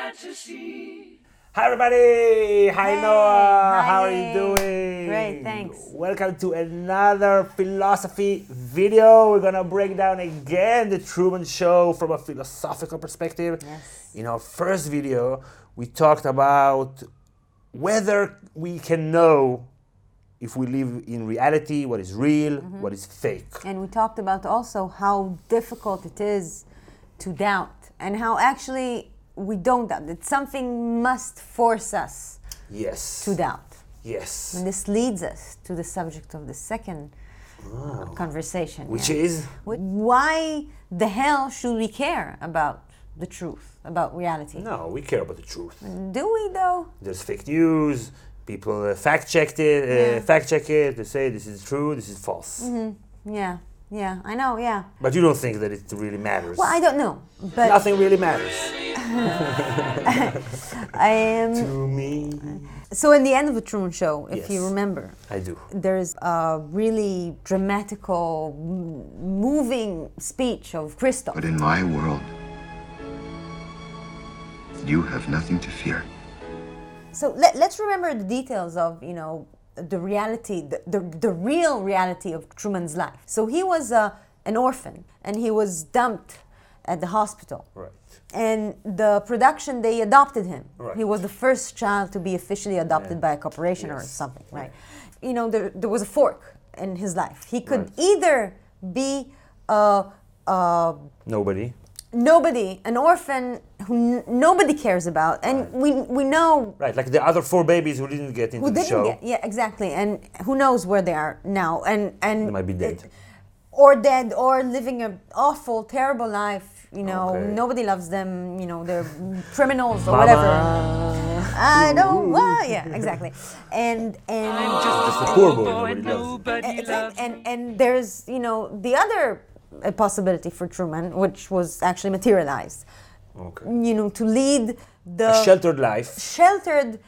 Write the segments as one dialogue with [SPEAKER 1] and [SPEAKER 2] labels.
[SPEAKER 1] fantasy.
[SPEAKER 2] Hi everybody! Hi Noah!
[SPEAKER 3] Hi.
[SPEAKER 2] How are you doing?
[SPEAKER 3] Great, thanks.
[SPEAKER 2] Welcome to another philosophy video. We're gonna break down again the Truman Show from a philosophical perspective.
[SPEAKER 3] Yes.
[SPEAKER 2] In our first video, we talked about whether we can know if we live in reality, what is real, what is fake.
[SPEAKER 3] And we talked about also how difficult it is to doubt and how actually we don't doubt. That something must force us
[SPEAKER 2] Yes.
[SPEAKER 3] to doubt.
[SPEAKER 2] Yes.
[SPEAKER 3] And this leads us to the subject of the second conversation.
[SPEAKER 2] Which is?
[SPEAKER 3] Why the hell should we care about the truth, about reality?
[SPEAKER 2] No, we care about the truth.
[SPEAKER 3] Do we though?
[SPEAKER 2] There's fake news. People fact check it. They say this is true, this is false.
[SPEAKER 3] Yeah, I know, yeah.
[SPEAKER 2] But you don't think that it really matters.
[SPEAKER 3] Well, I don't know, but
[SPEAKER 2] Nothing really matters
[SPEAKER 3] I am.
[SPEAKER 2] to me.
[SPEAKER 3] So in the end of the Truman Show, if
[SPEAKER 2] Yes.
[SPEAKER 3] you remember,
[SPEAKER 2] I do.
[SPEAKER 3] there's a really dramatical, moving speech of Christoph.
[SPEAKER 4] But in my world, you have nothing to fear.
[SPEAKER 3] So let's remember the details of, the reality, the real reality of Truman's life. So he was an orphan, and he was dumped at the hospital.
[SPEAKER 2] Right.
[SPEAKER 3] And the production, they adopted him.
[SPEAKER 2] Right.
[SPEAKER 3] He was the first child to be officially adopted by a corporation or
[SPEAKER 2] Yes.
[SPEAKER 3] something, right? There was a fork in his life. He could either be
[SPEAKER 2] Nobody.
[SPEAKER 3] nobody, an orphan who nobody cares about, and we know
[SPEAKER 2] Right, like the other four babies who didn't get into
[SPEAKER 3] who
[SPEAKER 2] the
[SPEAKER 3] didn't
[SPEAKER 2] show.
[SPEAKER 3] get, yeah, exactly, and who knows where they are now, and
[SPEAKER 2] They might be dead.
[SPEAKER 3] or dead, or living an awful, terrible life.
[SPEAKER 2] Okay.
[SPEAKER 3] Nobody loves them. They're criminals or
[SPEAKER 2] Mama.
[SPEAKER 3] whatever. I don't want. Yeah, exactly. And
[SPEAKER 2] Just the poor boy, nobody loves.
[SPEAKER 3] exactly. And there's the other possibility for Truman, which was actually materialized.
[SPEAKER 2] Okay.
[SPEAKER 3] To lead the
[SPEAKER 2] A sheltered life.
[SPEAKER 3] sheltered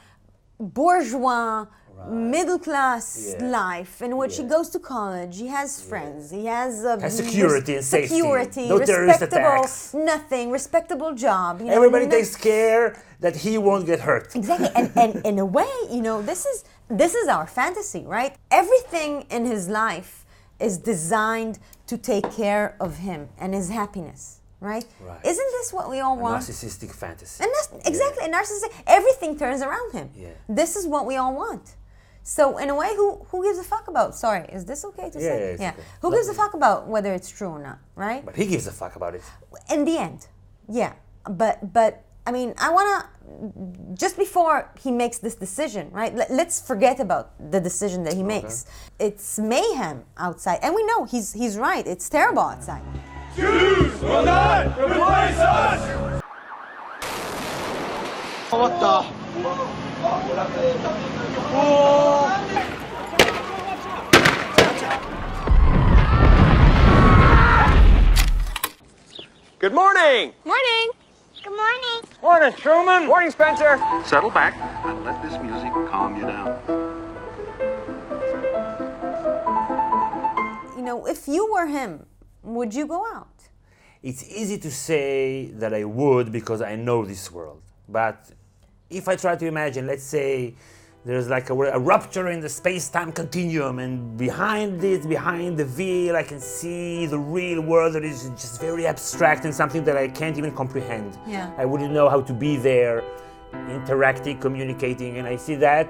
[SPEAKER 3] bourgeois middle class
[SPEAKER 2] Yeah.
[SPEAKER 3] life in which he
[SPEAKER 2] Yeah.
[SPEAKER 3] goes to college, he has friends, he has
[SPEAKER 2] security and safety.
[SPEAKER 3] security,
[SPEAKER 2] No terrorist
[SPEAKER 3] respectable
[SPEAKER 2] attacks.
[SPEAKER 3] nothing, respectable job.
[SPEAKER 2] Everybody takes care that he won't get hurt.
[SPEAKER 3] Exactly, and in a way, this is our fantasy, right? Everything in his life is designed to take care of him and his happiness, right? Isn't this what we all want?
[SPEAKER 2] Narcissistic fantasy.
[SPEAKER 3] And that's exactly a narcissistic. Everything turns around him.
[SPEAKER 2] Yeah.
[SPEAKER 3] This is what we all want. So in a way, who gives a fuck about? Sorry, is this okay to say?
[SPEAKER 2] Yeah, it's okay.
[SPEAKER 3] Who gives a fuck about whether it's true or not, right?
[SPEAKER 2] But he gives a fuck about it.
[SPEAKER 3] In the end, yeah. But I mean, I wanna just before he makes this decision, right? Let's forget about the decision that he makes. It's mayhem outside, and we know he's right. It's terrible outside.
[SPEAKER 1] Jews will not replace us!
[SPEAKER 4] What the?
[SPEAKER 5] Good morning!
[SPEAKER 6] Morning. Good morning.
[SPEAKER 5] Morning, Truman! Morning, Spencer!
[SPEAKER 4] Settle back and let this music calm you down.
[SPEAKER 3] If you were him, would you go out?
[SPEAKER 2] It's easy to say that I would because I know this world. But if I try to imagine, let's say there's like a rupture in the space-time continuum, and behind the veil, I can see the real world that is just very abstract and something that I can't even comprehend.
[SPEAKER 3] Yeah.
[SPEAKER 2] I wouldn't know how to be there, interacting, communicating, and I see that.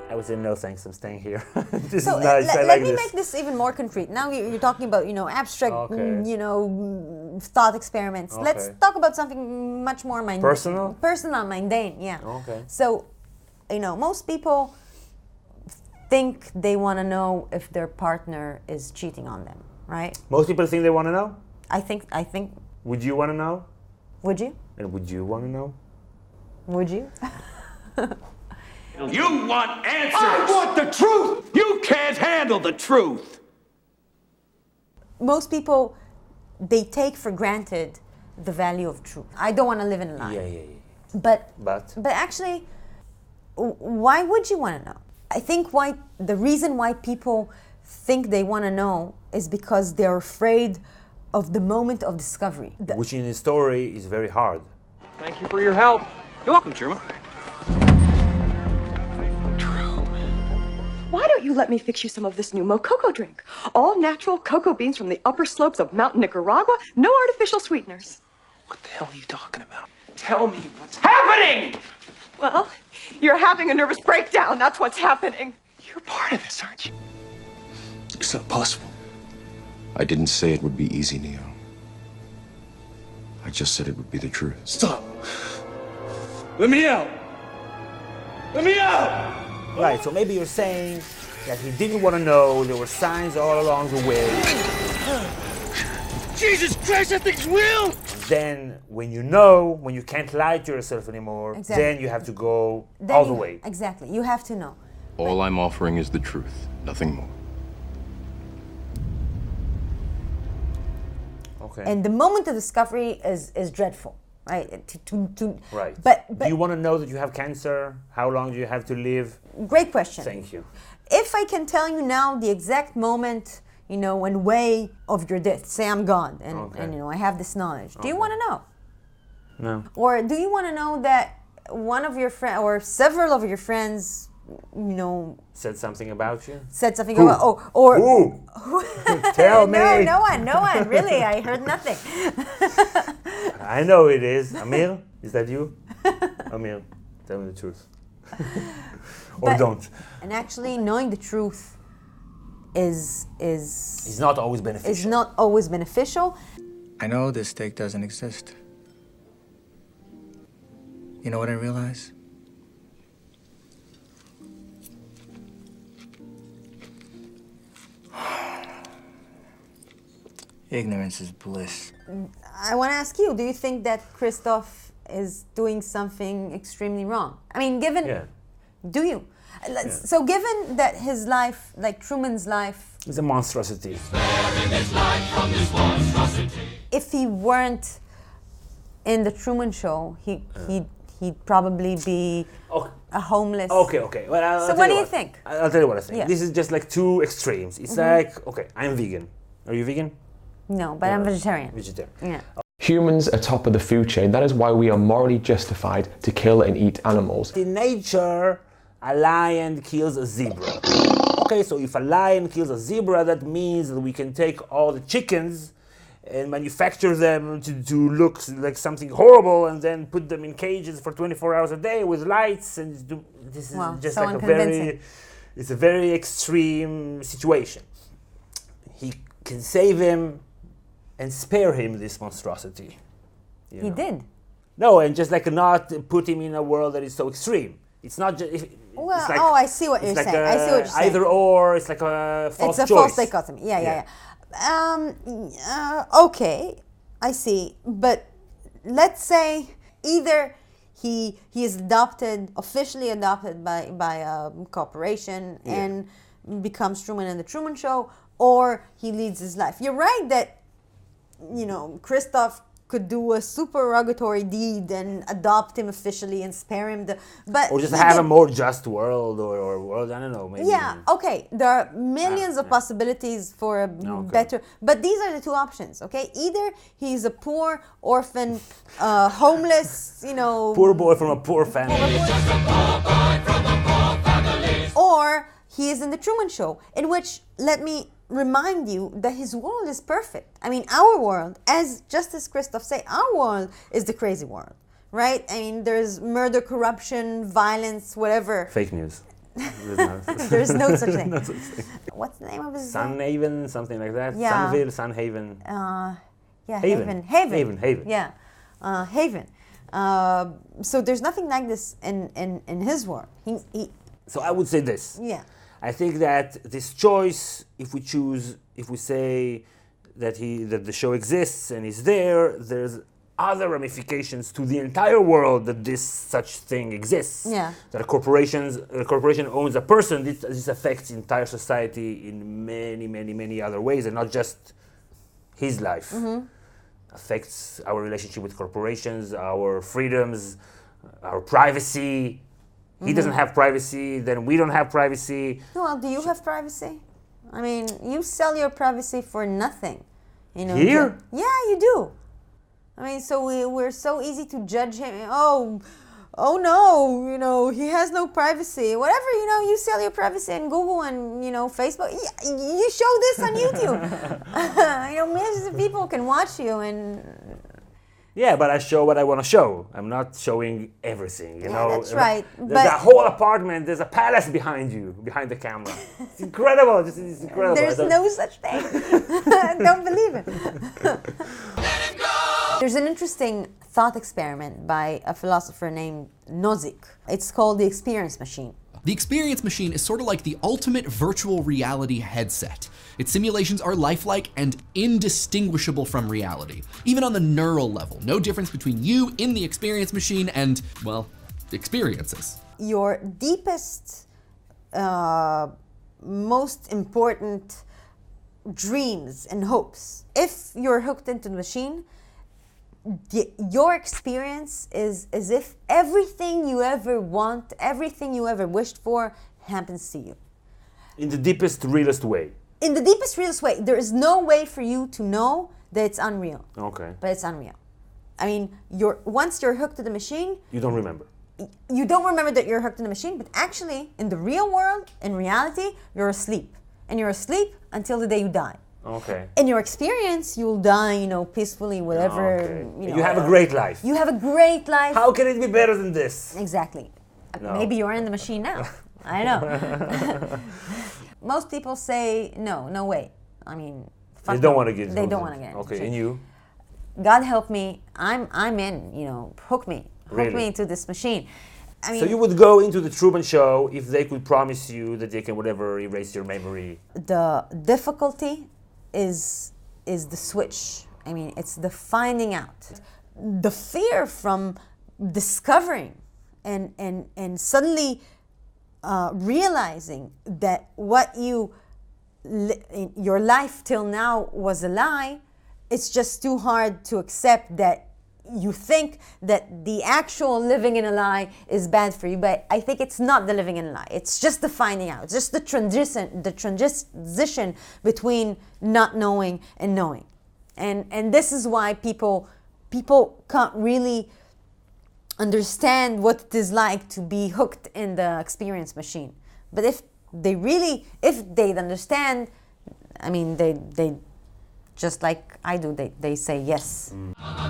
[SPEAKER 2] I would say, no thanks, I'm staying here. This
[SPEAKER 3] So
[SPEAKER 2] is nice, I
[SPEAKER 3] let
[SPEAKER 2] like
[SPEAKER 3] me
[SPEAKER 2] this.
[SPEAKER 3] make this even more concrete. Now you're talking about abstract,
[SPEAKER 2] Okay.
[SPEAKER 3] thought experiments.
[SPEAKER 2] Okay.
[SPEAKER 3] Let's talk about something much more mundane.
[SPEAKER 2] Personal?
[SPEAKER 3] Mundane, yeah.
[SPEAKER 2] Okay.
[SPEAKER 3] So, most people think they want to know if their partner is cheating on them, right?
[SPEAKER 2] Most people think they want to know.
[SPEAKER 3] I think.
[SPEAKER 2] Would you want to know?
[SPEAKER 3] Would you?
[SPEAKER 2] And would you want to know?
[SPEAKER 3] Would you?
[SPEAKER 1] You want answers! I want the truth! You can't handle the truth!
[SPEAKER 3] Most people, they take for granted the value of truth. I don't want to live in a lie.
[SPEAKER 2] Yeah.
[SPEAKER 3] But
[SPEAKER 2] But
[SPEAKER 3] actually, why would you want to know? I think the reason why people think they want to know is because they're afraid of the moment of discovery.
[SPEAKER 2] which in the story is very hard.
[SPEAKER 5] Thank you for your help. You're welcome, Truman.
[SPEAKER 7] Why don't you let me fix you some of this new Mococo drink? All natural cocoa beans from the upper slopes of Mountain Nicaragua, no artificial sweeteners.
[SPEAKER 5] What the hell are you talking about? Tell me what's happening!
[SPEAKER 7] Well, you're having a nervous breakdown. That's what's happening.
[SPEAKER 5] You're part of this, aren't you? It's not possible.
[SPEAKER 4] I didn't say it would be easy, Neo. I just said it would be the truth.
[SPEAKER 5] Stop. Let me out. Let me out!
[SPEAKER 2] Right, so maybe you're saying that he didn't want to know, there were signs all along the way.
[SPEAKER 5] Jesus Christ, that thing's real!
[SPEAKER 2] Then, when you know, when you can't lie to yourself anymore,
[SPEAKER 3] Exactly.
[SPEAKER 2] then you have to go
[SPEAKER 3] Then
[SPEAKER 2] all the
[SPEAKER 3] you-
[SPEAKER 2] way.
[SPEAKER 3] Exactly. You have to know.
[SPEAKER 4] All I'm offering is the truth, nothing more.
[SPEAKER 2] Okay.
[SPEAKER 3] And the moment of discovery is dreadful, right?
[SPEAKER 2] Right.
[SPEAKER 3] But
[SPEAKER 2] do you want to know that you have cancer? How long do you have to live?
[SPEAKER 3] great question.
[SPEAKER 2] Thank you.
[SPEAKER 3] If I can tell you now the exact moment, and way of your death, say I'm gone, and I have this knowledge. Do you want to know?
[SPEAKER 2] No.
[SPEAKER 3] Or do you want to know that one of your friends or several of your friends,
[SPEAKER 2] Said something about you?
[SPEAKER 3] said something
[SPEAKER 2] Who?
[SPEAKER 3] about or
[SPEAKER 2] Who? Tell me.
[SPEAKER 3] No one. Really, I heard nothing.
[SPEAKER 2] I know it is. Amir? Is that you? Amir, tell me the truth. Or
[SPEAKER 3] But-
[SPEAKER 2] don't.
[SPEAKER 3] And actually, knowing the truth is
[SPEAKER 2] It's not always beneficial.
[SPEAKER 3] not always beneficial.
[SPEAKER 8] I know this steak doesn't exist. You know what I realize? Ignorance is bliss.
[SPEAKER 3] I want to ask you: do you think that Christoph is doing something extremely wrong? I mean, given
[SPEAKER 2] Yeah.
[SPEAKER 3] do you? So, given that his life, like Truman's life,
[SPEAKER 2] It's a monstrosity.
[SPEAKER 3] if he weren't in the Truman Show, he'd probably be
[SPEAKER 2] Okay.
[SPEAKER 3] a homeless.
[SPEAKER 2] Okay. Well, I'll
[SPEAKER 3] So
[SPEAKER 2] tell
[SPEAKER 3] what
[SPEAKER 2] you
[SPEAKER 3] do you think?
[SPEAKER 2] I'll tell you what I think.
[SPEAKER 3] Yeah.
[SPEAKER 2] This is just like two extremes. It's like, okay, I'm vegan. Are you vegan?
[SPEAKER 3] No, but I'm vegetarian.
[SPEAKER 2] Vegetarian.
[SPEAKER 3] Yeah.
[SPEAKER 9] Humans are top of the food chain. That is why we are morally justified to kill and eat animals.
[SPEAKER 2] In nature, a lion kills a zebra. Okay, so if a lion kills a zebra, that means that we can take all the chickens and manufacture them to look like something horrible and then put them in cages for 24 hours a day with lights and this is
[SPEAKER 3] Wow,
[SPEAKER 2] just
[SPEAKER 3] so
[SPEAKER 2] like
[SPEAKER 3] unconvincing.
[SPEAKER 2] it's a very extreme situation. He can save him and spare him this monstrosity.
[SPEAKER 3] He did.
[SPEAKER 2] No, and just like not put him in a world that is so extreme. It's not just.
[SPEAKER 3] Well,
[SPEAKER 2] it's like,
[SPEAKER 3] I see what
[SPEAKER 2] it's
[SPEAKER 3] you're
[SPEAKER 2] like
[SPEAKER 3] saying. I see what you're saying.
[SPEAKER 2] Either or, it's like a false
[SPEAKER 3] It's a
[SPEAKER 2] choice.
[SPEAKER 3] false dichotomy. Yeah. Okay, I see. But let's say either he is officially adopted by a corporation and becomes Truman in the Truman Show, or he leads his life. You're right that Christoph could do a supererogatory deed and adopt him officially and spare him but
[SPEAKER 2] Or just
[SPEAKER 3] he
[SPEAKER 2] have a
[SPEAKER 3] did-
[SPEAKER 2] more just world or world, I don't know, maybe.
[SPEAKER 3] Yeah, okay. There are millions of possibilities for a better, but these are the two options, okay? Either he's a poor orphan, homeless,
[SPEAKER 2] Poor boy from a poor family.
[SPEAKER 3] or he is in the Truman Show, in which, let me remind you that his world is perfect. I mean, our world, just as Christoph said, our world is the crazy world, right? I mean, there's murder, corruption, violence, whatever.
[SPEAKER 2] Fake news.
[SPEAKER 3] There's no such thing.
[SPEAKER 2] No such thing.
[SPEAKER 3] What's the name of his
[SPEAKER 2] Sunhaven, something like that.
[SPEAKER 3] Yeah.
[SPEAKER 2] Sunville, Sunhaven.
[SPEAKER 3] Yeah,
[SPEAKER 2] Haven.
[SPEAKER 3] Haven.
[SPEAKER 2] Haven.
[SPEAKER 3] Yeah, Haven. So there's nothing like this in his world. He
[SPEAKER 2] So I would say this.
[SPEAKER 3] yeah.
[SPEAKER 2] I think that this choice, if we say that the show exists and is there, there's other ramifications to the entire world that such thing exists.
[SPEAKER 3] Yeah.
[SPEAKER 2] That a corporation owns a person. This affects entire society in many other ways, and not just his life. Affects our relationship with corporations, our freedoms, our privacy. He doesn't have privacy, then we don't have privacy.
[SPEAKER 3] Well, do you have privacy? I mean, you sell your privacy for nothing.
[SPEAKER 2] Here?
[SPEAKER 3] Yeah, you do. I mean, so we're so easy to judge him. Oh, oh no, he has no privacy. Whatever, you sell your privacy in Google and, Facebook. You show this on YouTube. Millions of people can watch you and...
[SPEAKER 2] Yeah, but I show what I want to show. I'm not showing everything,
[SPEAKER 3] That's right.
[SPEAKER 2] There's a whole apartment, there's a palace behind you, behind the camera. It's incredible, it's incredible.
[SPEAKER 3] There's no such thing. Don't believe it. There's an interesting thought experiment by a philosopher named Nozick. It's called the experience machine.
[SPEAKER 10] The experience machine is sort of like the ultimate virtual reality headset. Its simulations are lifelike and indistinguishable from reality, even on the neural level. No difference between you in the experience machine and, well, experiences.
[SPEAKER 3] Your deepest, most important dreams and hopes, if you're hooked into the machine, your experience is as if everything you ever want, everything you ever wished for happens to you.
[SPEAKER 2] In the deepest, realest way.
[SPEAKER 3] In the deepest, realest way. There is no way for you to know that it's unreal.
[SPEAKER 2] Okay.
[SPEAKER 3] But it's unreal. I mean, once you're hooked to the machine...
[SPEAKER 2] You don't remember.
[SPEAKER 3] You don't remember that you're hooked to the machine, but actually, in the real world, in reality, you're asleep. And you're asleep until the day you die.
[SPEAKER 2] Okay.
[SPEAKER 3] In your experience, you'll die, peacefully, whatever.
[SPEAKER 2] Okay. You have a great life.
[SPEAKER 3] You have a great life.
[SPEAKER 2] How can it be better than this?
[SPEAKER 3] Exactly.
[SPEAKER 2] No.
[SPEAKER 3] Maybe you're in the machine now. I know. Most people say, no way. I mean,
[SPEAKER 2] they don't want to get.
[SPEAKER 3] They don't want to get.
[SPEAKER 2] Okay, and you?
[SPEAKER 3] God help me. I'm in. Hook me. Hook me into this machine. I mean,
[SPEAKER 2] so you would go into the Truman Show if they could promise you that they can whatever erase your memory.
[SPEAKER 3] The difficulty is the switch. I mean, it's the finding out. The fear from discovering and suddenly realizing that what your life till now was a lie. It's just too hard to accept that you think that the actual living in a lie is bad for you, but I think it's not the living in a lie. It's just the finding out. It's just the transition between not knowing and knowing. And this is why people can't really understand what it is like to be hooked in the experience machine. But if they'd understand, I mean, they just like I do, they say yes.
[SPEAKER 8] I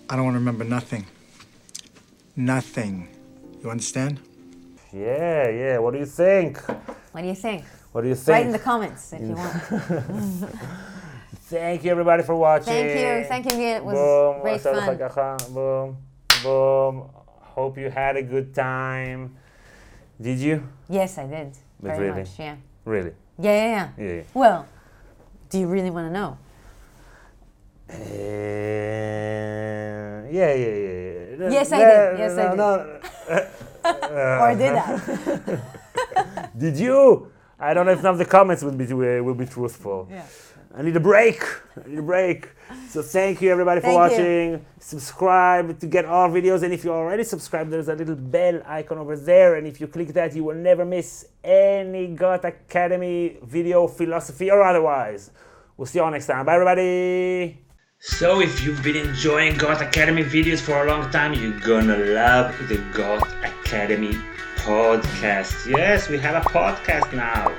[SPEAKER 8] don't want to remember nothing. Nothing. You understand?
[SPEAKER 2] Yeah. What do you think?
[SPEAKER 3] What do you think?
[SPEAKER 2] What do you think?
[SPEAKER 3] Write in the comments if you want.
[SPEAKER 2] Thank you everybody for watching.
[SPEAKER 3] Thank you. It was great fun.
[SPEAKER 2] Boom. Hope you had a good time. Did you?
[SPEAKER 3] Yes, I did. Very much, yeah.
[SPEAKER 2] Really?
[SPEAKER 3] Yeah. Well, do you really want to know?
[SPEAKER 2] Yeah.
[SPEAKER 3] Yes, I did. Yes, I did. Or did I?
[SPEAKER 2] Did you? I don't know if none of the comments will be truthful.
[SPEAKER 3] Yeah.
[SPEAKER 2] I need a break. So thank you everybody for watching. Subscribe to get our videos, and if you're already subscribed, there's a little bell icon over there, and if you click that, you will never miss any Goth Academy video, philosophy or otherwise. We'll see you all next time. Bye everybody. So if you've been enjoying Goth Academy videos for a long time, you're gonna love the Goth Academy podcast. Yes, we have a podcast now.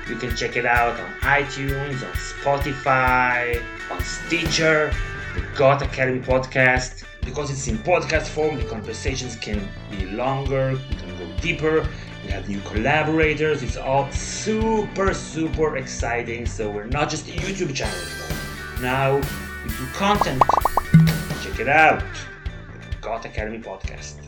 [SPEAKER 2] You can check it out on iTunes, on Spotify, on Stitcher, the Goth Academy podcast. Because it's in podcast form, the conversations can be longer, we can go deeper, we have new collaborators, it's all super exciting. So we're not just a YouTube channel anymore. Now we do content. Check it out, the Goth Academy podcast.